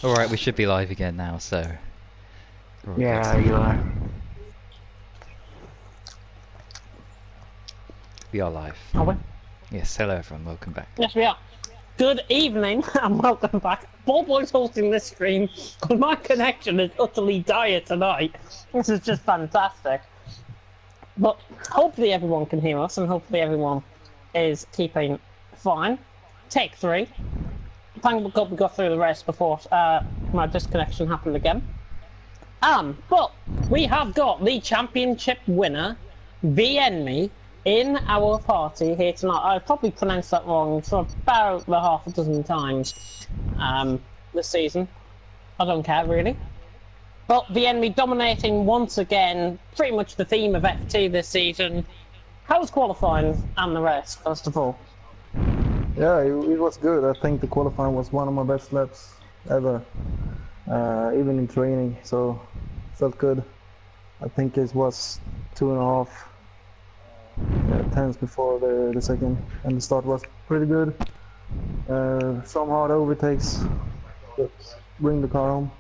Alright, we should be live again now, so... Yeah, you are. We are live. Are we? Yes, hello everyone, welcome back. Yes, we are. Good evening and welcome back. Boy's hosting this stream because my connection is utterly dire tonight. This is just fantastic. But hopefully everyone can hear us and hopefully everyone is keeping fine. Take 3. Thank God we got through the race before my disconnection happened again. But we have got the championship winner, VNme, in our party here tonight. I've probably pronounced that wrong for about half a dozen times this season. I don't care really. But VNme dominating once again, pretty much the theme of FT this season. How was qualifying and the race, first of all? Yeah, it was good. I think the qualifying was one of my best laps ever, even in training, so felt good. I think it was 2.5 tenths before the second, and the start was pretty good. Some hard overtakes, but bring the car home.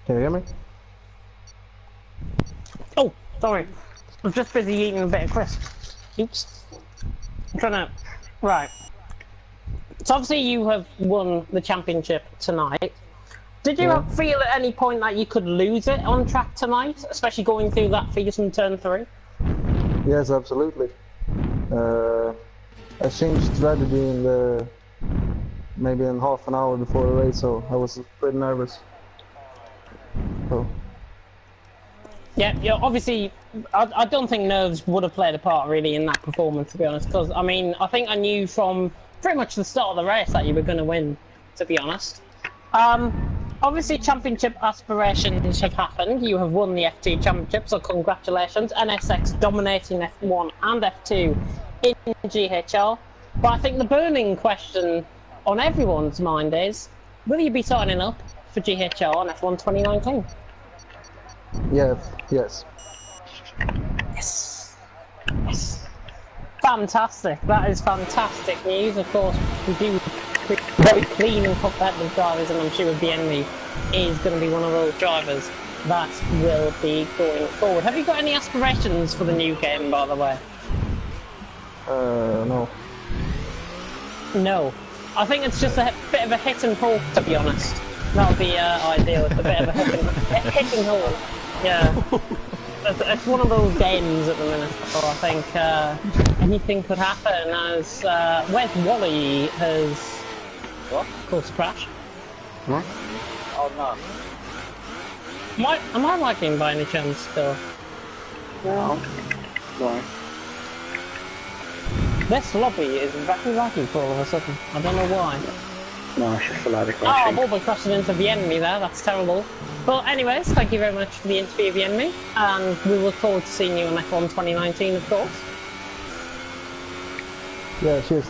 Can you hear me? Oh, sorry. I was just busy eating a bit of crisp. Oops. I'm trying to... Right. So obviously you have won the championship tonight. Did you feel at any point that you could lose it on track tonight? Especially going through that Ferguson turn 3? Yes, absolutely. I changed strategy in maybe in half an hour before the race, so I was pretty nervous. So. Yeah, obviously, I don't think nerves would have played a part really in that performance, to be honest. Because I mean, I think I knew from pretty much the start of the race that you were going to win, to be honest. Obviously, championship aspirations have happened. You have won the FT championship, so congratulations. NSX dominating F1 and F2 in GHR. But I think the burning question on everyone's mind is, will you be signing up for GHR on F1 2019? Yes. Yes. Yes. Fantastic. That is fantastic news. Of course, we do very clean and competitive drivers, and I'm sure VNme is going to be one of those drivers that will be going forward. Have you got any aspirations for the new game, by the way? No. No. I think it's just a bit of a hit and pull, to be honest. That would be ideal. It's a bit of a hit and pull. Yeah. It's one of those games at the minute, so I think anything could happen as Wes Wally has... What? Caused a crash. What? Oh no. Am I lagging by any chance still? No. Why? This lobby is very laggy for all of a sudden. I don't know why. No, it's just for ladder Oh, crashing. Bobo crashing into VNme there, that's terrible. But anyways, thank you very much for the interview, VNme, and we look forward to seeing you on F1 2019, of course. Yeah, cheers.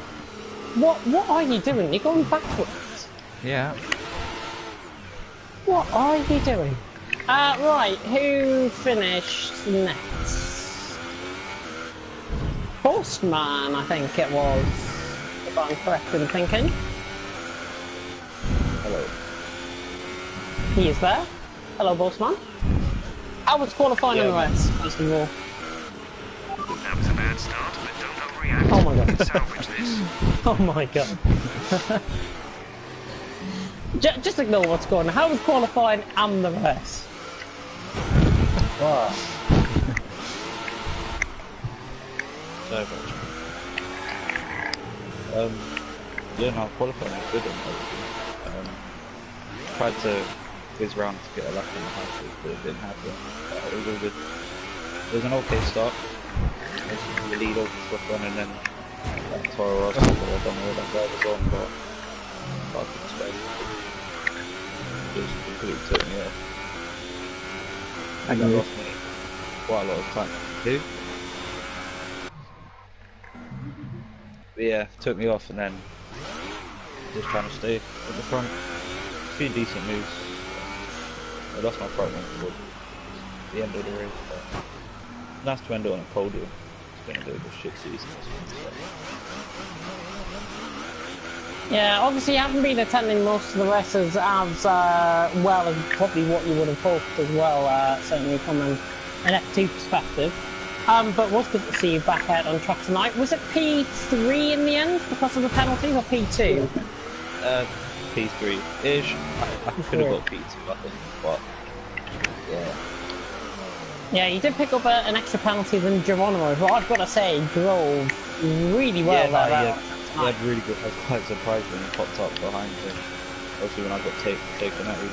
What are you doing? You're going backwards. Yeah. What are you doing? Right, who finished next? Postman, I think it was, if I'm correct in thinking. Hello. He is there. Hello, Postman. How was qualifying in the race, first of all? That was a bad start, but don't overreact. Oh my god. Salvage this. Oh my god. Just ignore what's going on. How was qualifying and the race? Wow. So much. Yeah, no, qualifying was good on everything. Tried to whiz round to get a lap in the high speed, but it didn't happen. It was all good. It was an okay start. The lead over the stuff on, and then that Toro Rosso, I don't know what that guy was on, but I could space. It just completely took me off. And that lost me quite a lot of time to do. But yeah, took me off and then just trying to stay at the front. A few decent moves. I lost my front one towards the end of the race, but nice to end on a podium. It's been a bit of a shit season this one, so Yeah, obviously you haven't been attending most of the races as well as probably what you would have hoped as well, certainly from an F2 perspective. But it was good to see you back out on track tonight. Was it P3 in the end because of the penalties, or P2? P3-ish. I could have got P2, I think, but yeah. Yeah, you did pick up an extra penalty than Geronimo, who I've got to say drove really well there. He had really good. I was quite surprised when he popped up behind him. Obviously, when I got taken out, he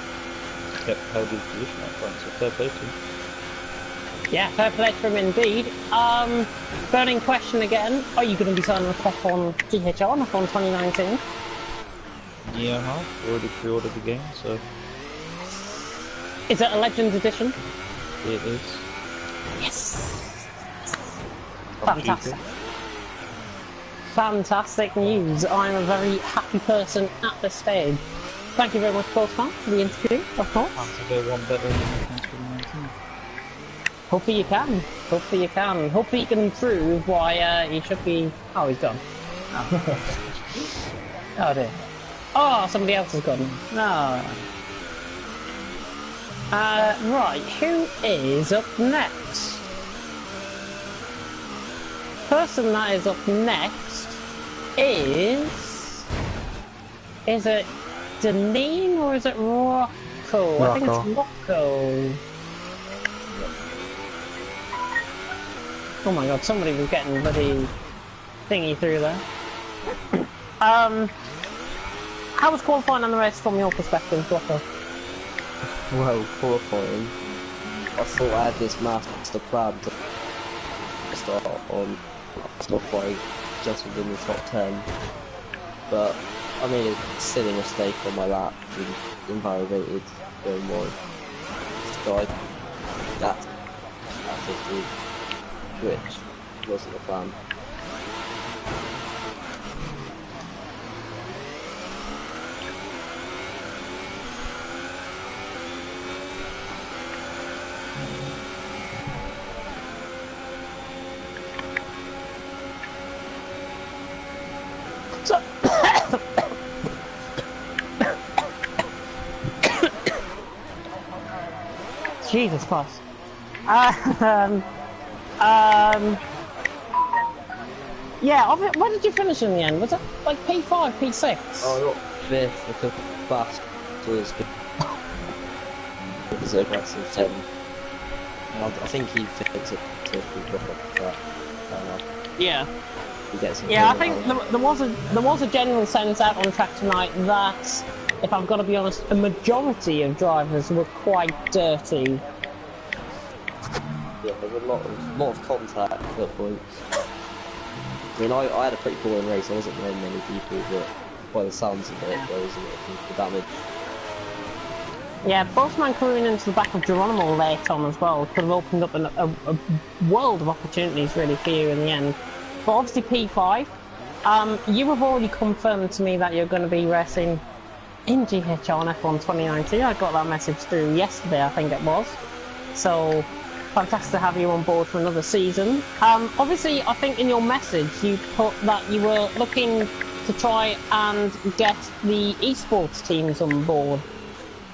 kept held his position up front, so fair play to him. Yeah, fair play to him indeed. Burning question again, are you going to be signing a cop on GHR on 2019? Yeah, I've already pre-ordered the game, so... Is it a Legends Edition? It is. Yes! Fantastic. Fantastic news. I'm a very happy person at this stage. Thank you very much, Postman, for the interview, of course. To go one better than 2019. Hopefully you can. Hopefully you can. Hopefully you can prove why he should be... Oh, he's gone. Oh, oh dear. Oh, somebody else has gone. No. Right, who is up next? Person that is up next is it Deneen or is it Rocco? I think it's Rocco. Oh my god, somebody was getting bloody thingy through there. How was qualifying on the race from your perspective, Rocco? Well, qualifying, I thought I had this master plan to start on qualifying just within the top 10, but I made a silly mistake on my lap and invalidated going wide. So I got at 15, which wasn't the plan. Jesus Christ. Yeah, where did you finish in the end? Was it like P5, P6? Oh, I got 5th, I took fast, so it's good. It was aggressive 10. I think he fits it to drop off the track. Yeah. He gets Yeah, I think there was a general sense out on track tonight that, if I'm going to be honest, a majority of drivers were quite dirty. Yeah, there was a lot of contact at points. I mean, I had a pretty boring race. I wasn't very many people, but by the sounds of it, there was a lot of people damage. Yeah, Bossman crewing into the back of Geronimo late on as well could have opened up a world of opportunities really for you in the end. But obviously P5, you have already confirmed to me that you're going to be racing in GHR on F1 2019. I got that message through yesterday, I think it was. So, fantastic to have you on board for another season. Obviously, I think in your message you put that you were looking to try and get the esports teams on board.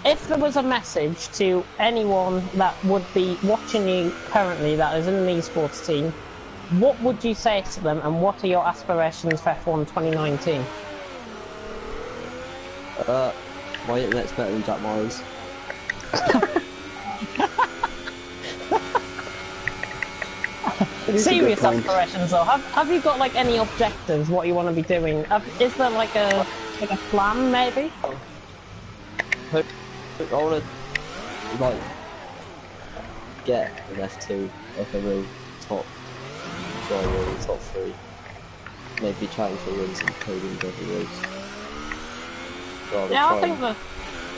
If there was a message to anyone that would be watching you currently that is in an esports team, what would you say to them, and what are your aspirations for F1 2019? My internet's better than Jack Myers. Serious aspirations though. Have you got like any objectives, what you want to be doing? Is there like a plan maybe? I want to like get an F2, like a real top driver in the top 3. Maybe trying for wins and podiums every race. Yeah, I think that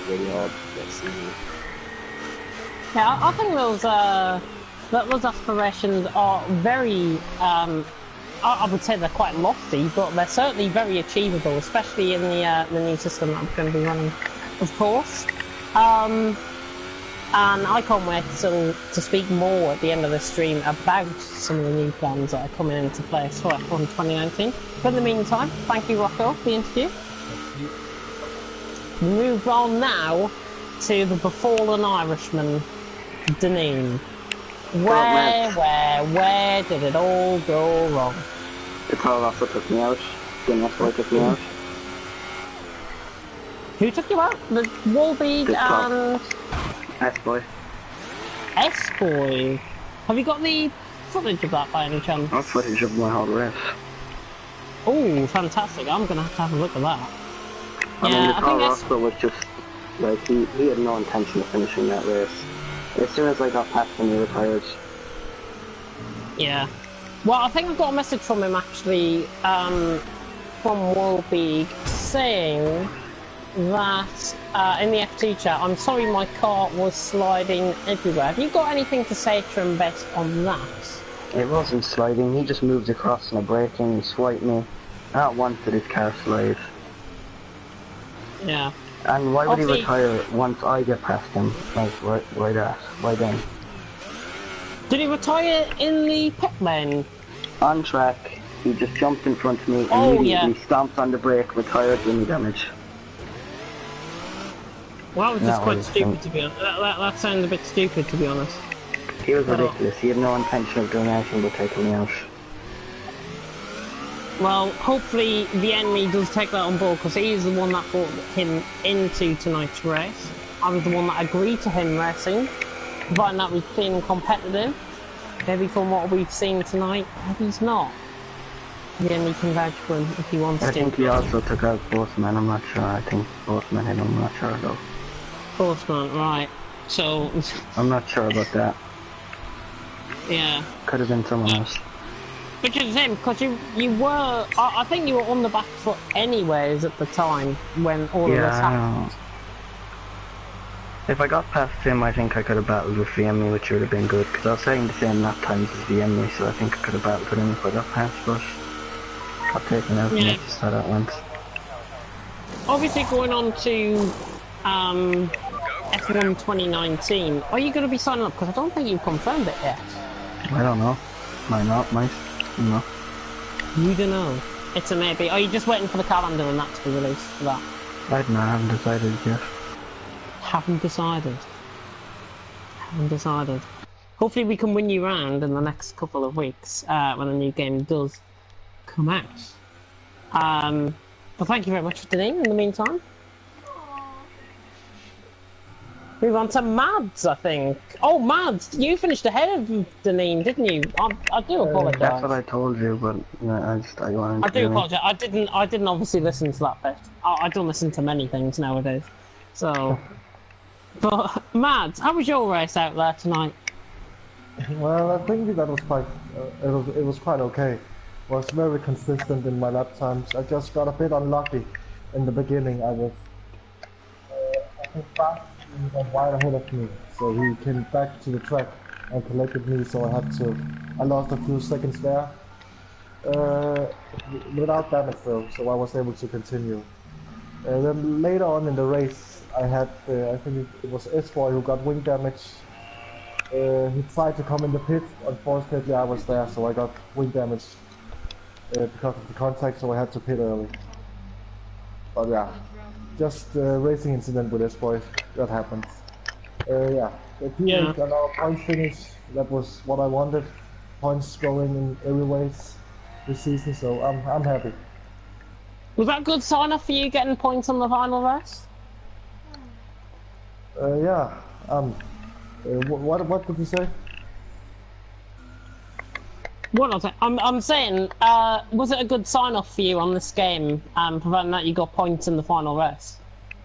really hard next season. Yeah, I think those aspirations are very I would say they're quite lofty, but they're certainly very achievable, especially in the new system that I'm going to be running, of course. And I can't wait to speak more at the end of the stream about some of the new plans that are coming into place for F1 2019. But in the meantime, thank you, Rocco, for the interview. Move on now to the befallen Irishman, Deneen. Where did it all go wrong? The tall also took me out. The boy took me out. Who took you out? The Wallbead The top. and S-boy. S-Boy. Have you got the footage of that by any chance? That's footage of my whole race. Oh, fantastic. I'm going to have a look at that. I mean, the I tall think that's... Roscoe was just, like, he had no intention of finishing that race. As soon as I got past him, he retired. Yeah. Well, I think I got a message from him, actually, from Wallbead, saying that, in the FT chat, I'm sorry my car was sliding everywhere. Have you got anything to say to him best on that? It wasn't sliding, he just moved across in a braking and swiped me. Not once did his car slide. Yeah. And why would Obviously, he retire once I get past him? Like, why that? Why then? did he retire in the pit lane? On track, he just jumped in front of me, Oh, immediately yeah. stomped on the brake, retired, didn't damage. Well, that was just That quite was, stupid, to be honest. That sounded a bit stupid, to be honest. He was But, ridiculous, he had no intention of doing anything but taking me out. well, hopefully the enemy does take that on board, because he is the one that brought him into tonight's race. I was the one that agreed to him racing, providing that we're feeling competitive. Maybe from what we've seen tonight, maybe he's not. The enemy can vouch for him if he wants I to. think he also took out both men, I'm not sure. I think both men hit him, I'm not sure though. Horseman, right. So, I'm not sure about that. yeah. Could have been someone else. Which is him, because you were, I think you were on the back foot anyways at the time when all of this happened. If I got past him, I think I could have battled with the enemy, which would have been good, because I was saying the same lap times as the enemy, so I think I could have battled with him if I got past, but got taken out and Yeah. that's just how that went. Obviously going on to F1 2019, are you going to be signing up? Because I don't think you've confirmed it yet. I don't know. Might not, might. No. You don't know. It's a maybe. Are you just waiting for the calendar and that to be released for that? I don't know, I haven't decided yet. Haven't decided. Haven't decided. Hopefully we can win you round in the next couple of weeks when the new game does come out. But thank you very much for today in the meantime. Move on to Mads, I think. Oh, Mads, you finished ahead of Deneen, didn't you? I do apologise. That's what I told you, but I wanted I to do apologise. I didn't obviously listen to that bit. I don't listen to many things nowadays. So, but Mads, how was your race out there tonight? Well, I think that was quite, it was quite okay. Was very consistent in my lap times. I just got a bit unlucky in the beginning. I was, I think fast, he was wide ahead of me, so he came back to the track and collected me. So I lost a few seconds there, without damage though. So I was able to continue. Then later on in the race, I had, I think it was S-Boy who got wing damage. He tried to come in the pit. Unfortunately, I was there, so I got wing damage because of the contact, so I had to pit early. But yeah, just a racing incident with S-Boy, that happens. Yeah, the P8 and our point finish, that was what I wanted. Points going in every race this season, so I'm happy. Was that good sign off for you getting points on the final race? Yeah. What did you say? What was it? I'm saying, was it a good sign off for you on this game, providing that you got points in the final race?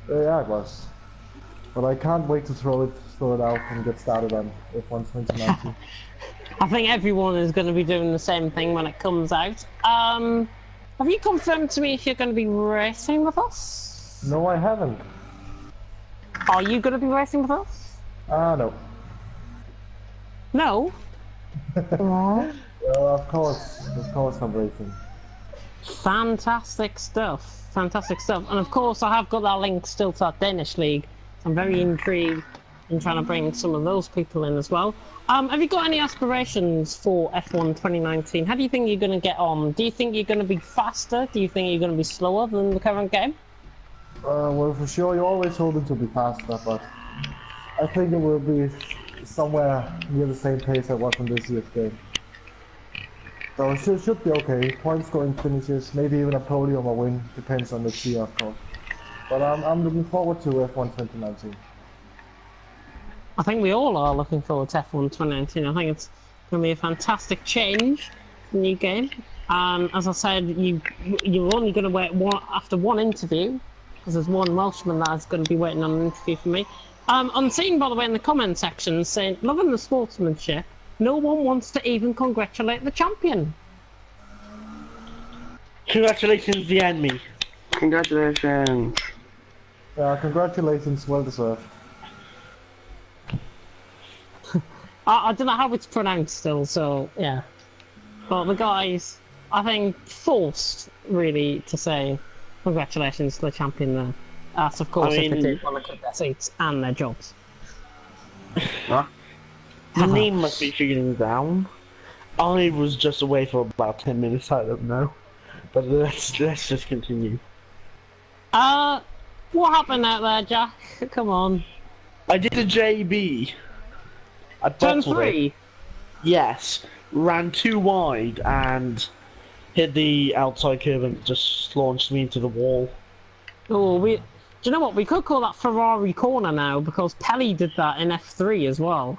Yeah, it was. But I can't wait to throw it out and get started on F1 2019. I think everyone is going to be doing the same thing when it comes out. Have you confirmed to me if you're going to be racing with us? No, I haven't. Are you going to be racing with us? No. No? Of course I'm racing. Fantastic stuff. Fantastic stuff. And of course I have got that link still to that Danish league. I'm very intrigued in trying to bring some of those people in as well. Have you got any aspirations for F1 2019? How do you think you're going to get on? Do you think you're going to be faster? Do you think you're going to be slower than the current game? Well, for sure, you always hope it to be faster, but I think it will be somewhere near the same pace I was in this year's game. So it should be okay. Point scoring finishes, maybe even a podium or win, depends on the year, of course. But I'm looking forward to F1 2019. I think we all are looking forward to F1 2019. I think it's going to be a fantastic change, new game. And as I said, you're only going to wait after one interview, because there's one Welshman that's going to be waiting on an interview for me. I'm seeing, by the way, in the comment section saying, loving the sportsmanship, no one wants to even congratulate the champion. Congratulations, the enemy. Congratulations. Congratulations, well deserved. I don't know how it's pronounced still, so yeah. But the guys, I think, forced really to say congratulations to the champion there. That's of course if they did want to keep their seats and their jobs. What? The name must be feeling down. I was just away for about 10 minutes, I don't know. But let's just continue. What happened out there, Jack? Come on. I did a JB. I Turn bottled 3? it. Yes. Ran too wide and hit the outside curb and just launched me into the wall. Oh, do you know what? We could call that Ferrari corner now, because Pelly did that in F3 as well.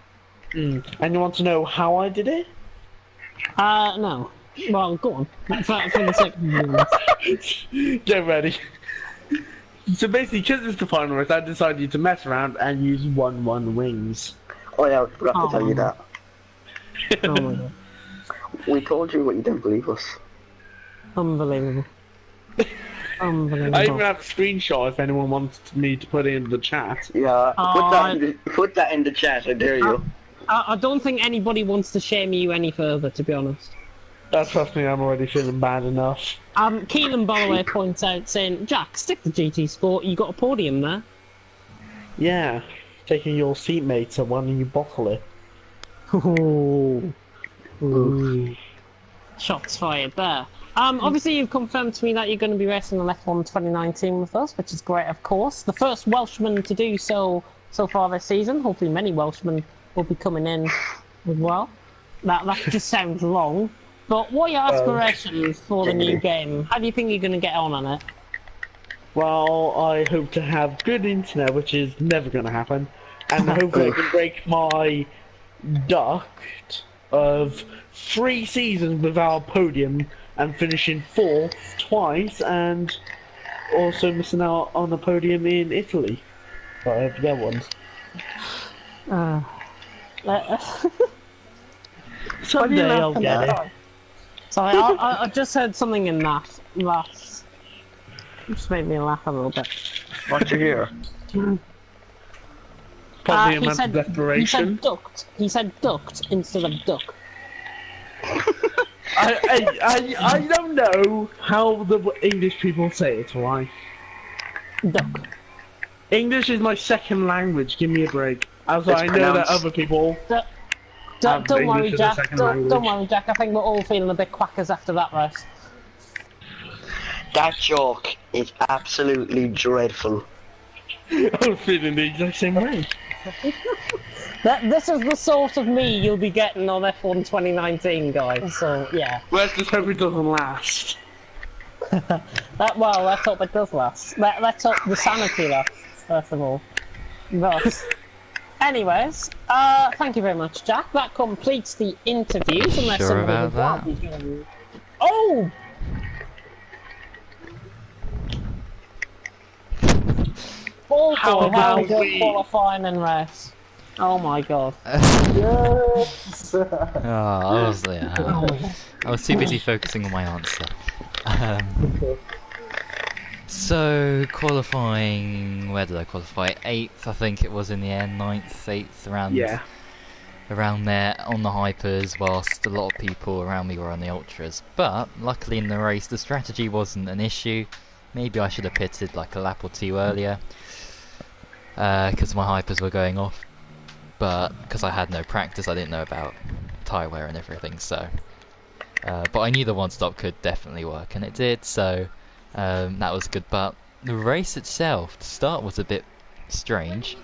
And you want to know how I did it? No. Well, go on. For the second. Get ready. So basically, because it's the final race, I decided to mess around and use 1-1 wings. Oh yeah, I forgot to tell you that. Oh my god. We told you, but you didn't believe us. Unbelievable. Unbelievable. I even have a screenshot if anyone wants me to put it in the chat. Yeah, put that in the chat, I dare you. I don't think anybody wants to shame you any further, to be honest. Trust me, I'm already feeling bad enough. Keelan, by the way, points out saying, Jack, stick to GT Sport, you got a podium there. Yeah, taking your seatmates and one and you bottle it. Ooh. Shots fired there. Obviously you've confirmed to me that you're going to be racing on F1 2019 with us, which is great, of course. The first Welshman to do so far this season. Hopefully many Welshmen will be coming in as well. That just sounds long. But what are your aspirations for the new game? How do you think you're going to get on it? Well, I hope to have good internet, which is never going to happen. And hopefully I can break my duct of 3 seasons without a podium and finishing 4th twice, and also missing out on a podium in Italy. But I hope to get one. Someday I'll get it. Sorry, I just heard something in that just made me laugh a little bit. What you hear? Probably a man's desperation. He said duct instead of duck. I don't know how the English people say it, right? Duck. English is my second language, give me a break. Also, I know that other people... Don't worry, Jack. Don't worry, Jack. I think we're all feeling a bit quackers after that race. That joke is absolutely dreadful. I'm feeling the exact same way. This is the sort of me you'll be getting on F1 2019, guys. So yeah. Let's just hope it doesn't last. Well, let's hope it does last. Let's hope the sanity lasts, first of all. But, anyways, thank you very much, Jack. That completes the interviews. Unless Sure somebody about would that? rather- Oh! How about we- qualifying and race. Oh my god. Yes! I was too busy focusing on my answer. So qualifying, where did I qualify? 8th, I think it was in the end. 9th, 8th, around there on the hypers, whilst a lot of people around me were on the ultras. But luckily in the race, the strategy wasn't an issue. Maybe I should have pitted like a lap or 2 earlier, because my hypers were going off. But because I had no practice, I didn't know about tyre wear and everything. So, but I knew the one stop could definitely work, and it did. So that was good. But the race itself, the start was a bit strange.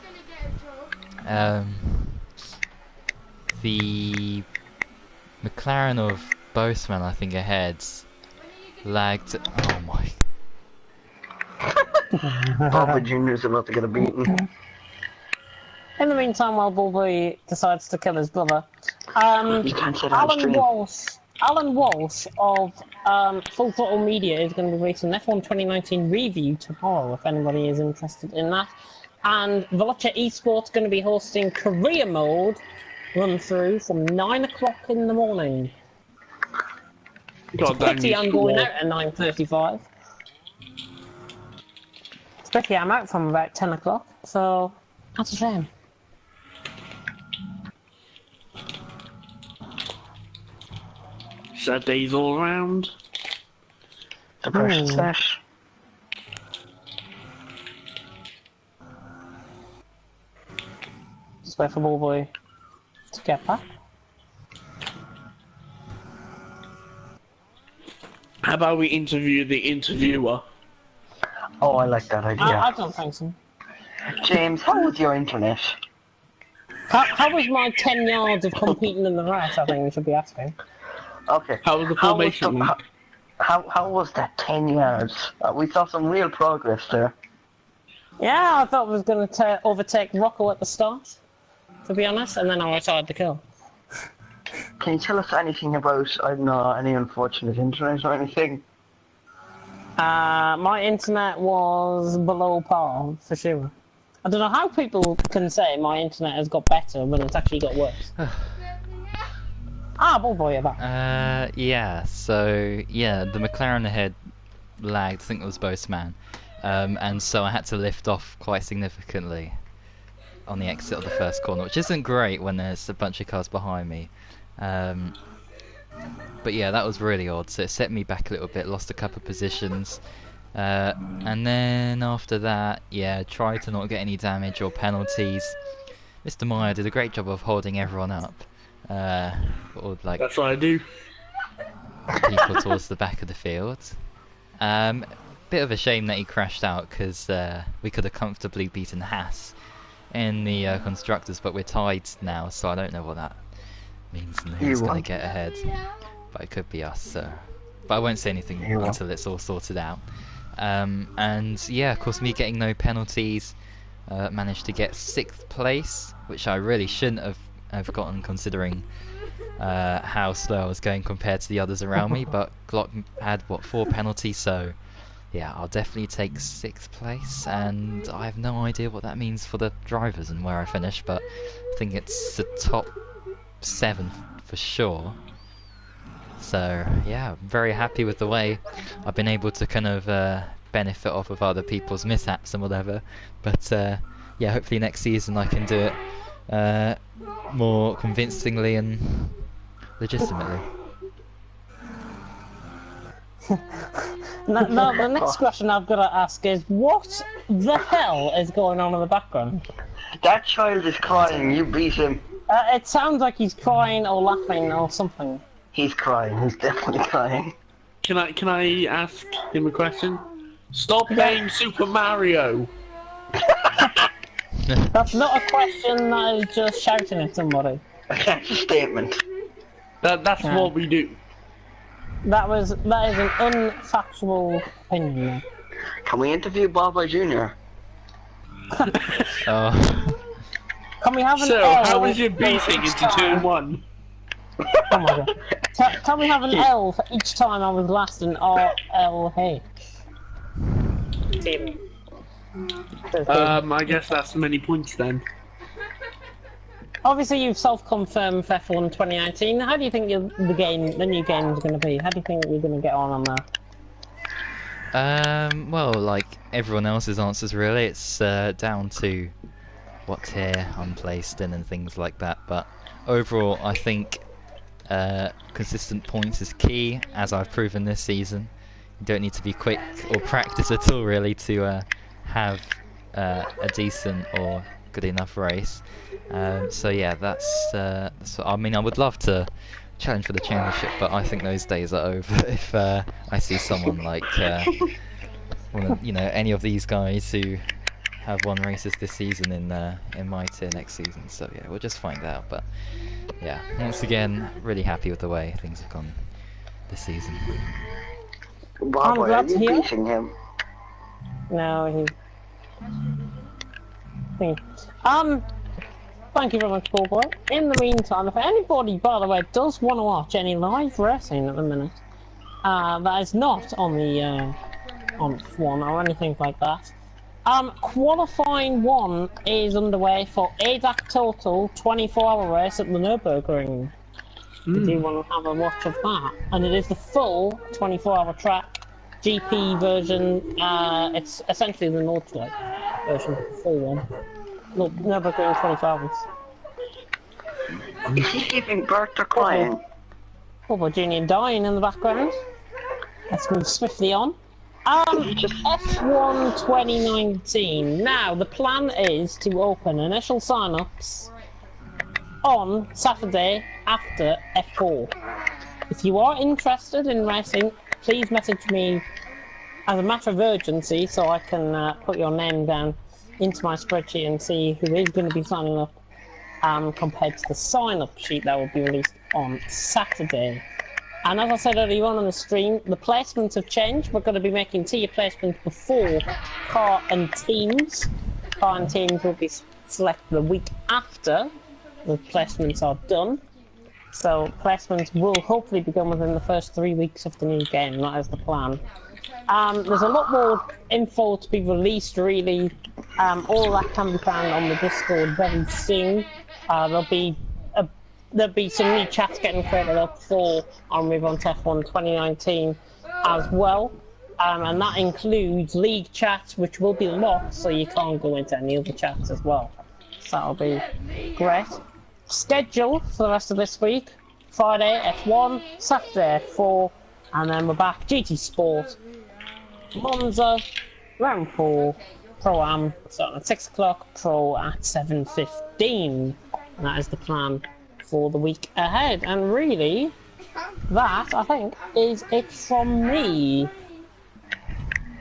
The McLaren of Boseman, I think, ahead lagged. Oh my! Bobby Jr.'s about to get a beating. In the meantime, while Bulby decides to kill his brother, Alan Walsh of Full Throttle Media is going to be racing an F1 2019 review tomorrow, if anybody is interested in that. And Veloce Esports is going to be hosting career mode run through from 9 o'clock in the morning. It's a pity I'm going out at 9:35. Especially I'm out from about 10 o'clock, so that's a shame. Sad days all around. Depression sesh. Just wait for Ballboy to get back. How about we interview the interviewer? Oh, I like that idea. I don't think so. James, how was your internet? How was my 10 yards of competing in the race, I think we should be asking. Okay. How was the formation? How was that 10 yards? We saw some real progress there. Yeah, I thought I was going to overtake Rocco at the start, to be honest, and then I decided to kill. Can you tell us anything about, I don't know, any unfortunate internet or anything? My internet was below par, for sure. I don't know how people can say my internet has got better when it's actually got worse. Ballboy, you're back. Yeah, so, yeah, the McLaren ahead lagged, I think it was Boseman, and so I had to lift off quite significantly on the exit of the first corner, which isn't great when there's a bunch of cars behind me. But yeah, that was really odd, so it set me back a little bit, lost a couple of positions, and then after that, yeah, tried to not get any damage or penalties. Mr. Meyer did a great job of holding everyone up. Or like That's what I do. people towards the back of the field. Bit of a shame that he crashed out, because we could have comfortably beaten Haas in the constructors, but we're tied now, so I don't know what that means and who's going to get ahead. But it could be us, so. But I won't say anything until it's all sorted out. And yeah, of course, me getting no penalties, managed to get 6th place, which I really shouldn't have gotten, considering how slow I was going compared to the others around me. But Glock had, what, 4 penalties, so yeah, I'll definitely take 6th place, and I have no idea what that means for the drivers and where I finish, but I think it's the top 7 for sure. So yeah, I'm very happy with the way I've been able to kind of benefit off of other people's mishaps and whatever. But yeah, hopefully next season I can do it more convincingly and legitimately. Now, the next question I've got to ask is, what the hell is going on in the background? That child is crying, you beat him. It sounds like he's crying or laughing or something. He's crying, he's definitely crying. Can I ask him a question? Stop playing Super Mario! That's not a question, that is just shouting at somebody. That's a statement. That's what we do. That is an unfactual opinion. Can we interview Baba Jr.? Oh. Can we have an So, L how was your for beating each into time? turn 1? Oh my god. Can we have an L for each time I was last in RLH? Team. I guess that's many points then. Obviously, you've self-confirmed for F1 2019. How do you think the new game is going to be? How do you think you're going to get on that? Well, like everyone else's answers, really, it's down to what tier I'm placed in and things like that. But overall, I think consistent points is key, as I've proven this season. You don't need to be quick or practice at all, really, to have a decent or good enough race. So yeah, that's I mean, I would love to challenge for the championship, but I think those days are over if I see someone like you know, any of these guys who have won races this season in my tier next season. So yeah, we'll just find out. But yeah, once again, really happy with the way things have gone this season. Bob, are you beating him? No, thank you very much, Paul Boy. In the meantime, if anybody, by the way, does want to watch any live racing at the minute, that is not on the on F1 or anything like that. Qualifying 1 is underway for ADAC Total 24-hour race at the Nürburgring. If you want to have a watch of that, and it is the full 24-hour track GP version. It's essentially the Nordschleife version, the full one. Look, Nürburgring 24 hours. Is he giving birth to crying? Junior dying in the background. Let's move swiftly on. F1 2019. Now, the plan is to open initial sign-ups on Saturday after F4. If you are interested in racing, please message me as a matter of urgency so I can put your name down into my spreadsheet and see who is going to be signing up compared to the sign-up sheet that will be released on Saturday. And as I said earlier on in the stream, the placements have changed. We're going to be making tier placements before car and teams. Car and teams will be selected the week after the placements are done. So placements will hopefully be done within the first 3 weeks of the new game. That is the plan. There's a lot more info to be released, really. All that can be found on the Discord very soon. There'll be some new chats getting created up for I'll move on to F1 2019 as well. And that includes league chats, which will be locked, so you can't go into any other chats as well. So that'll be great. Schedule for the rest of this week: Friday F1, Saturday F4, and then we're back GT Sport, Monza, round 4, Pro-Am starting at 6 o'clock, Pro at 7:15. And that is the plan for the week ahead. And really, that I think is it from me.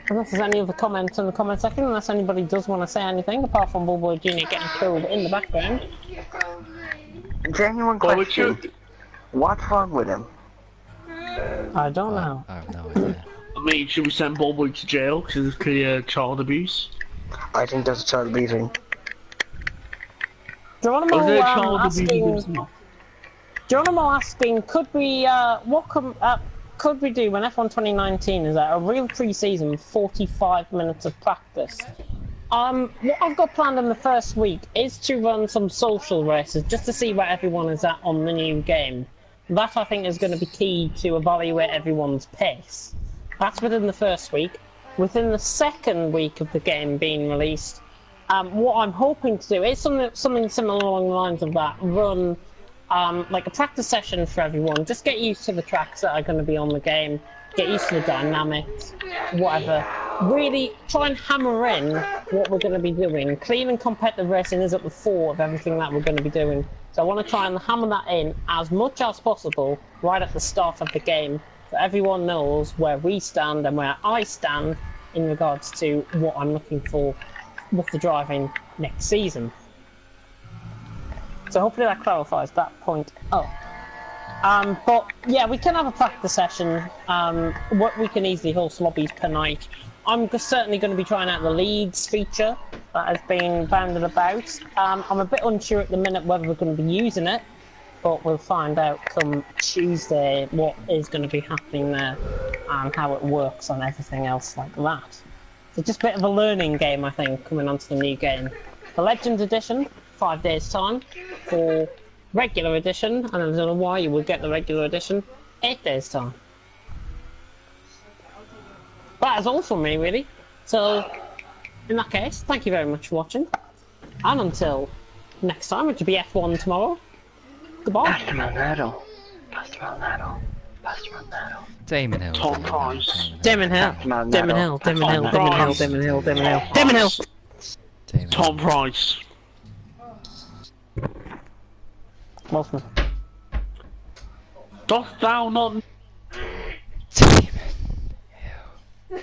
Unless there's any other comments in the comment section, unless anybody does want to say anything apart from Bullboy Jr. getting killed in the background. Genuine question. What's wrong with him? I don't know. I have no idea. I mean, should we send Bullboy to jail because it's clear child abuse? I think that's a child beating. Geronimo asking, could we could we do when F1 2019 is at a real pre-season 45 minutes of practice? What I've got planned in the first week is to run some social races just to see where everyone is at on the new game. That I think is going to be key to evaluate everyone's pace. That's within the first week. Within the second week of the game being released, what I'm hoping to do is something similar along the lines of that. Run like a practice session for everyone. Just get used to the tracks that are going to be on the game. Get used to the dynamics, whatever. Really try and hammer in what we're going to be doing. Clean and competitive racing is at the fore of everything that we're going to be doing. So I want to try and hammer that in as much as possible right at the start of the game, so everyone knows where we stand and where I stand in regards to what I'm looking for with the driving next season. So hopefully that clarifies that point up. But yeah, we can have a practice session. We can easily host lobbies per night. I'm certainly going to be trying out the leagues feature that has been banded about. I'm a bit unsure at the minute whether we're going to be using it, but we'll find out come Tuesday what is going to be happening there and how it works and everything else like that. So just a bit of a learning game, I think, coming onto the new game. The Legends Edition, 5 days time. For regular edition, and I don't know why you would get the regular edition, 8 days time. That is all from me, really. So, in that case, thank you very much for watching. And until next time, which will be F1 tomorrow, goodbye. Damon Hill. Tom Price. Damon Hill. Damon Hill. Damon Hill. Damon Hill. Damon Hill. Damon Hill. Damon Hill. Tom Price. Wolfman. Dost thou not... Damon Hill.